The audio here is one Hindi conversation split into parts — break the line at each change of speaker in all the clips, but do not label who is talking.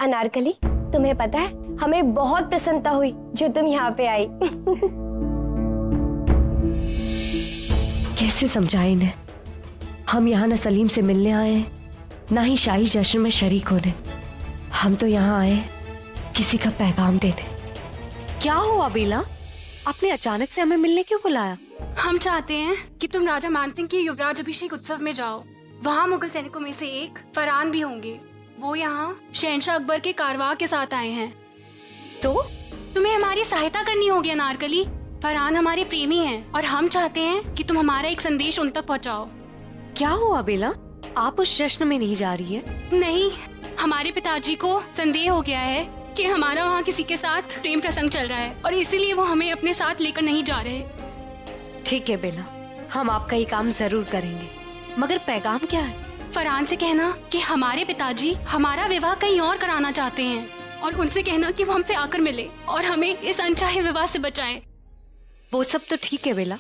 अनारकली, तुम्हें पता है हमें बहुत प्रसन्नता हुई जो तुम यहाँ पे आई।
कैसे समझाएं इन्हें? हम यहाँ न सलीम से मिलने आए हैं, ना ही शाही जश्न में शरीक होने। हम तो यहाँ आए किसी का पैगाम देने।
क्या हुआ बेला, आपने अचानक से हमें मिलने क्यों बुलाया?
हम चाहते हैं कि तुम राजा मानसिंह के युवराज अभिषेक उत्सव में जाओ। वहाँ मुगल सैनिकों में से एक फरहान भी होंगे। वो यहाँ शहंशाह अकबर के कारवां के साथ आए हैं।
तो
तुम्हें हमारी सहायता करनी होगी अनारकली। फरहान हमारे प्रेमी हैं और हम चाहते हैं कि तुम हमारा एक संदेश उन तक पहुँचाओ।
क्या हुआ बेला, आप उस जश्न में नहीं जा रही है?
नहीं, हमारे पिताजी को संदेह हो गया है कि हमारा वहाँ किसी के साथ प्रेम प्रसंग चल रहा है और इसीलिए वो हमें अपने साथ लेकर नहीं जा रहे।
ठीक है बेला, हम आपका ये काम जरूर करेंगे, मगर पैगाम क्या है?
फरहान से कहना कि हमारे पिताजी हमारा विवाह कहीं और कराना चाहते हैं और उनसे कहना कि वो हमसे आकर मिले और हमें इस अनचाहे विवाह से बचाए।
वो सब तो ठीक है बेला,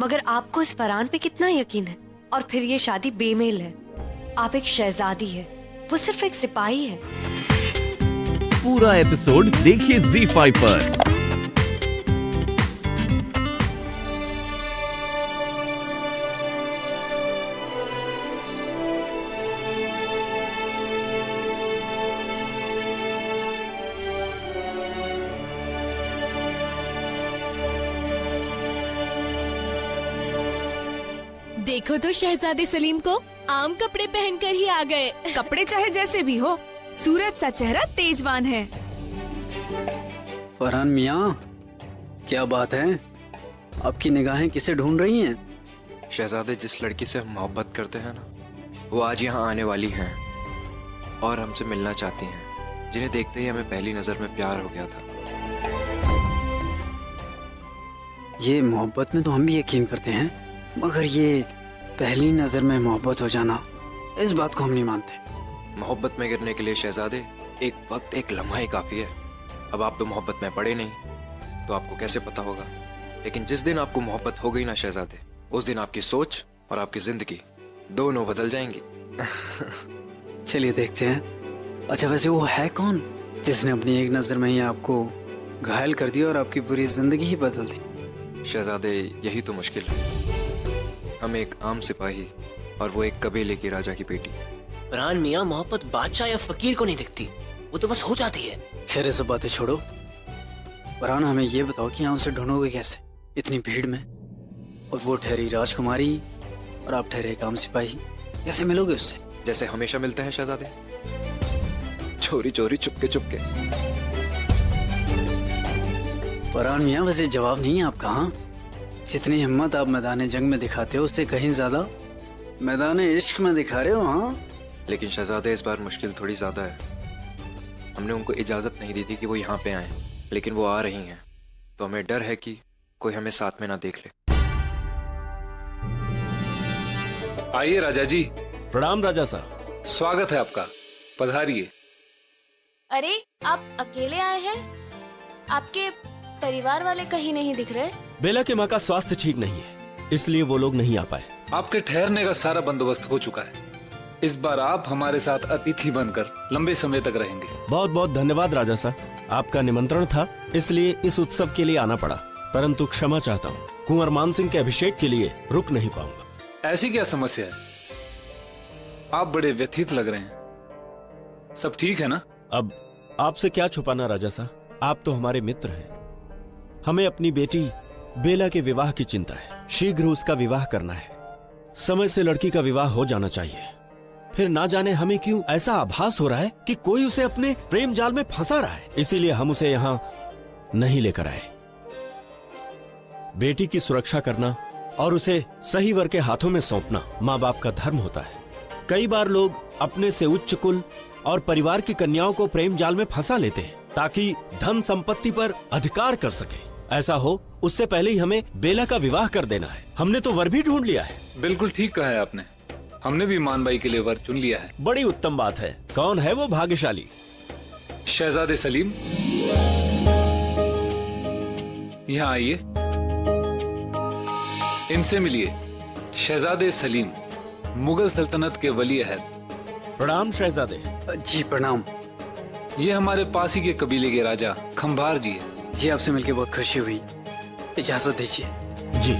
मगर आपको इस फरहान पे कितना यकीन है? और फिर ये शादी बेमेल है। आप एक शहजादी है, वो सिर्फ एक सिपाही है।
पूरा एपिसोड देखिए ZEE5 पर।
देखो तो शहजादे सलीम को आम कपड़े पहनकर ही आ गए।
कपड़े चाहे जैसे भी हो, सूरज सा चेहरा तेजवान है।
फरहान मियाँ, क्या बात है? आपकी निगाहें किसे ढूंढ रही हैं?
शहजादे, जिस लड़की से हम मोहब्बत करते हैं ना, वो आज यहाँ आने वाली हैं और हमसे मिलना चाहती हैं, जिन्हें देखते ही हमें पहली नजर में प्यार हो गया था।
ये मोहब्बत में तो हम भी यकीन करते हैं, मगर ये पहली नजर में मोहब्बत हो जाना, इस बात को हम नहीं मानते।
मोहब्बत में गिरने के लिए शहजादे एक वक्त, एक लम्हा ही काफी है। अब आप तो मोहब्बत में पड़े नहीं, तो आपको कैसे पता होगा? लेकिन जिस दिन आपको मोहब्बत हो गई ना शहजादे, उस दिन आपकी सोच और आपकी जिंदगी दोनों बदल जाएंगी।
चलिए देखते हैं। अच्छा, वैसे वो है कौन जिसने अपनी एक नजर में ही आपको घायल कर दिया और आपकी पूरी जिंदगी ही बदल दी?
शहजादे, यही तो मुश्किल है। हम एक आम सिपाही और वो एक कबीले की राजा की बेटी।
फरहान मियाँ, मोहब्बत बादशाह या फकीर को नहीं दिखती, वो तो बस हो जाती है।
खैर, सब बातें छोड़ो। फरहान, हमें ये बताओ कि यहाँ उसे ढूंढोगे कैसे इतनी भीड़ में? और वो ठहरी राजकुमारी और आप ठहरे एक आम सिपाही, कैसे मिलोगे उससे?
जैसे हमेशा मिलते हैं शहजादे, चोरी चोरी, चुपके चुपके।
फरहान मियाँ, वैसे जवाब नहीं है आपका। हाँ, जितनी हिम्मत आप मैदान जंग में दिखाते हो, उससे कहीं ज्यादा मैदान इश्क में दिखा रहे हो। हाँ,
लेकिन शहजादे, इस बार मुश्किल थोड़ी ज्यादा है। हमने उनको इजाजत नहीं दी थी कि वो यहाँ पे आए, लेकिन वो आ रही हैं, तो हमें डर है कि कोई हमें साथ में ना देख ले।
आइए राजा जी।
प्रणाम राजा साहब।
स्वागत है आपका, पधारिए।
अरे, आप अकेले आए हैं? आपके परिवार वाले कहीं नहीं दिख रहे?
बेला के माँ का स्वास्थ्य ठीक नहीं है, इसलिए वो लोग नहीं आ पाए।
आपके ठहरने का सारा बंदोबस्त हो चुका है। इस बार आप हमारे साथ अतिथि बनकर लंबे समय तक रहेंगे।
बहुत बहुत धन्यवाद राजा साहब, आपका निमंत्रण था, इसलिए इस उत्सव के लिए आना पड़ा, परंतु क्षमा चाहता हूँ, कुंवर मानसिंह के अभिषेक के लिए रुक नहीं पाऊंगा।
ऐसी क्या समस्या है? आप बड़े व्यथित लग रहे हैं। सब ठीक है ना?
अब आपसे क्या छुपाना राजा साहब, आप तो हमारे मित्र हैं। हमें अपनी बेटी बेला के विवाह की चिंता है। शीघ्र उसका विवाह करना है। समय से लड़की का विवाह हो जाना चाहिए। फिर ना जाने हमें क्यों ऐसा आभास हो रहा है कि कोई उसे अपने प्रेम जाल में फंसा रहा है, इसीलिए हम उसे यहाँ नहीं लेकर आए। बेटी की सुरक्षा करना और उसे सही वर के हाथों में सौंपना माँ बाप का धर्म होता है। कई बार लोग अपने से उच्च कुल और परिवार की कन्याओं को प्रेम जाल में फंसा लेते हैं ताकि धन संपत्ति पर अधिकार कर सके। ऐसा हो उससे पहले ही हमें बेला का विवाह कर देना है। हमने तो वर भी ढूंढ लिया है।
बिल्कुल ठीक कहा है आपने, हमने भी मानबाई के लिए वर चुन लिया है।
बड़ी उत्तम बात है। कौन है वो भाग्यशाली?
शहजादे सलीम, यहाँ आइए, इनसे मिलिए। शहजादे सलीम मुगल सल्तनत के वली अहद।
प्रणाम शहजादे।
जी प्रणाम।
ये हमारे पास ही के कबीले के राजा खंभार जी है।
जी आपसे मिलकर बहुत खुशी हुई, इजाजत दीजिए।
जी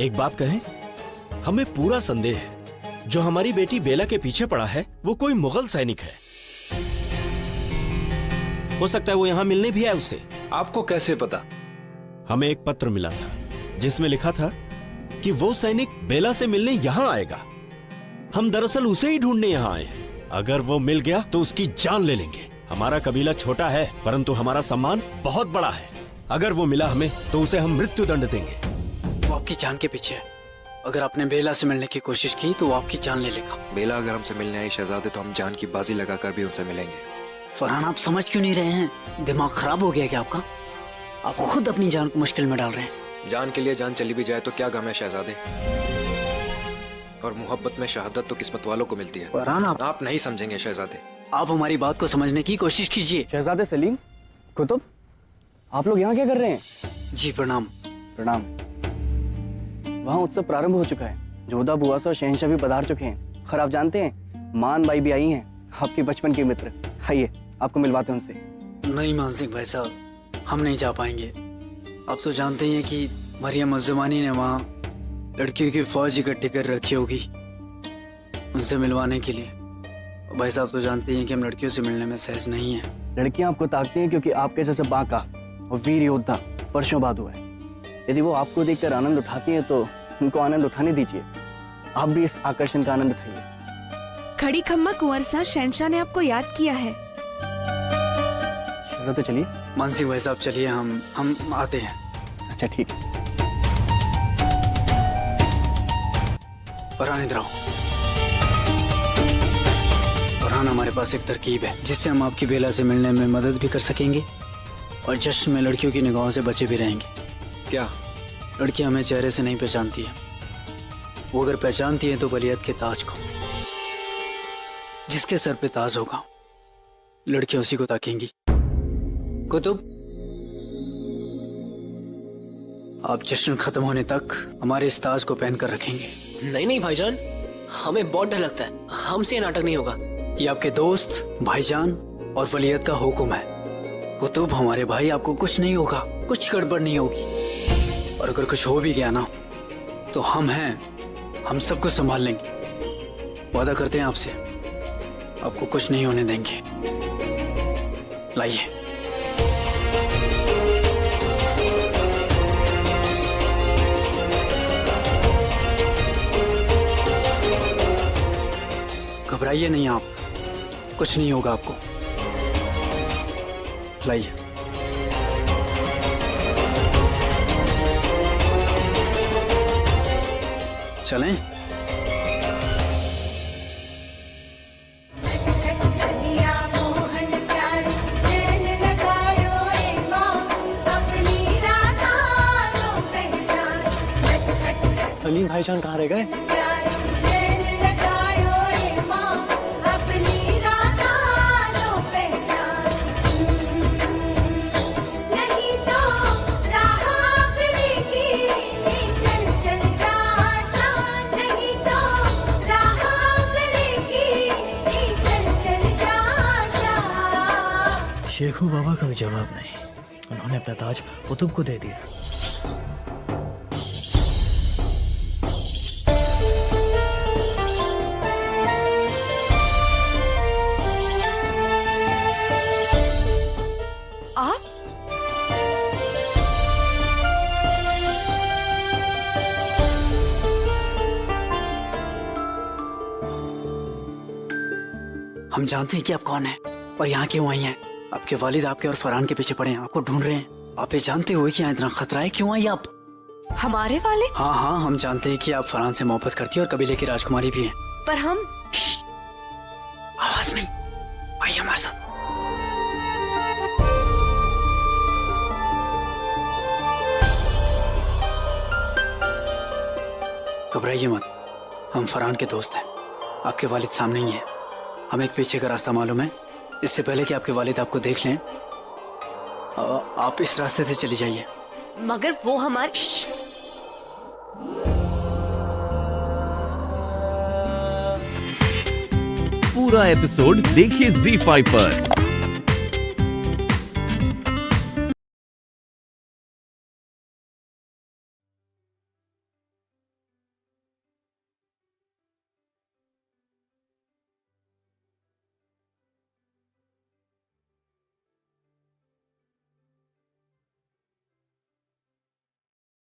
एक बात कहें, हमें पूरा संदेह है जो हमारी बेटी बेला के पीछे पड़ा है वो कोई मुगल सैनिक है। हो सकता है वो यहाँ मिलने भी आए उससे।
आपको कैसे पता?
हमें एक पत्र मिला था जिसमें लिखा था कि वो सैनिक बेला से मिलने यहाँ आएगा। हम दरअसल उसे ही ढूंढने यहाँ आए हैं। अगर वो मिल गया तो उसकी जान ले लेंगे। हमारा कबीला छोटा है परंतु हमारा सम्मान बहुत बड़ा है। अगर वो मिला हमें तो उसे हम मृत्यु दंड देंगे।
वो आपकी जान के पीछे है। अगर आपने बेला से मिलने की कोशिश की तो वो आपकी जान ले लेगा।
बेला अगर हमसे मिलने आई शहजादे तो हम जान की बाजी लगाकर भी उनसे मिलेंगे।
फरहान आप समझ क्यों नहीं रहे हैं? दिमाग खराब हो गया क्या आपका? आप खुद अपनी जान को मुश्किल में डाल रहे हैं।
जान के लिए जान चली भी जाए तो क्या गम है शहजादे। और मोहब्बत में शहादत तो किस्मत वालों को मिलती है।
फरहान
आप नहीं समझेंगे शहजादे।
आप हमारी बात को समझने की कोशिश कीजिए।
शहजादे सलीम, कुतुब, आप लोग यहाँ क्या कर रहे हैं?
जी प्रणाम।
प्रणाम। वहाँ उत्सव प्रारंभ हो चुका है। जोधा बुआसा और शहंशाह भी पधार चुके हैं। खैर आप जानते हैं मान बाई भी आई हैं, आपके बचपन के मित्र। आइए आपको मिलवाते हैं उनसे।
नहीं मान सिंह भाई साहब, हम नहीं जा पाएंगे। आप तो जानते ही हैं कि मरियम मुज़्ज़मानी ने वहाँ लड़कियों की फौज इकट्ठी कर रखी होगी उनसे मिलवाने के लिए। भाई साहब तो जानते हैं कि हम लड़कियों से मिलने में सहज नहीं है।
लड़कियां आपको ताकती हैं क्योंकि आपके जैसे बांका और वीर योद्धा वर्षों बाद हुआ है। यदि वो आपको देखकर आनंद उठाती हैं तो उनको आनंद उठाने दीजिए। आप भी इस आकर्षण का आनंद उठाइए।
खड़ी खम्मा कुंवर साहब, शहंशाह ने आपको याद किया है।
शहजादे चलिए।
मान सिंह भाई साहब चलिए, हम आते हैं।
अच्छा ठीक है।
फरहान इधर आओ। फरहान हमारे पास एक तरकीब है जिससे हम आपकी बेला से मिलने में मदद भी कर सकेंगे और जश्न में लड़कियों की निगाहों से बचे भी रहेंगे।
क्या?
लड़कियां हमें चेहरे से नहीं पहचानती है। वो अगर पहचानती है तो वलीयत के ताज को। जिसके सर पे ताज होगा लड़कियां उसी को ताकेंगी। कुतुब, आप जश्न खत्म होने तक हमारे इस ताज को पहन कर रखेंगे।
नहीं नहीं भाईजान, हमें बहुत डर लगता है। हमसे ये नाटक नहीं होगा।
ये आपके दोस्त, भाईजान और वलीयत का हुक्म है। कुतुब हमारे भाई, आपको कुछ नहीं होगा, कुछ गड़बड़ नहीं होगी। और अगर कुछ हो भी गया ना तो हम हैं, हम सब कुछ संभाल लेंगे। वादा करते हैं आपसे, आपको कुछ नहीं होने देंगे। लाइए। घबराइए नहीं आप, कुछ नहीं होगा आपको। लाइए। चलें?
सलीम भाईजान कहाँ रह गए?
शेखू बाबा का भी जवाब नहीं। उन्होंने अपना ताज कुतुब को दे दिया।
हम जानते हैं कि आप कौन हैं और यहाँ क्यों आई हैं। आपके वालिद आपके और फरहान के पीछे पड़े हैं, आपको ढूंढ रहे हैं। आप ये जानते हुए कि यहाँ इतना खतरा है, क्यों आई आप?
हमारे वाले?
हाँ हाँ, हम जानते हैं कि आप फरहान से मोहब्बत करती हैं और कबीले की राजकुमारी भी हैं।
पर हम
आवाज नहीं, आइए हमारे साथ। घबराइए मत, हम फरहान के दोस्त हैं। आपके वालिद सामने ही हैं। हमें एक पीछे का रास्ता मालूम है। इससे पहले कि आपके वालिद आपको देख लें, आप इस रास्ते से चली जाइए।
मगर वो हमारे
पूरा एपिसोड देखिए ZEE5 पर।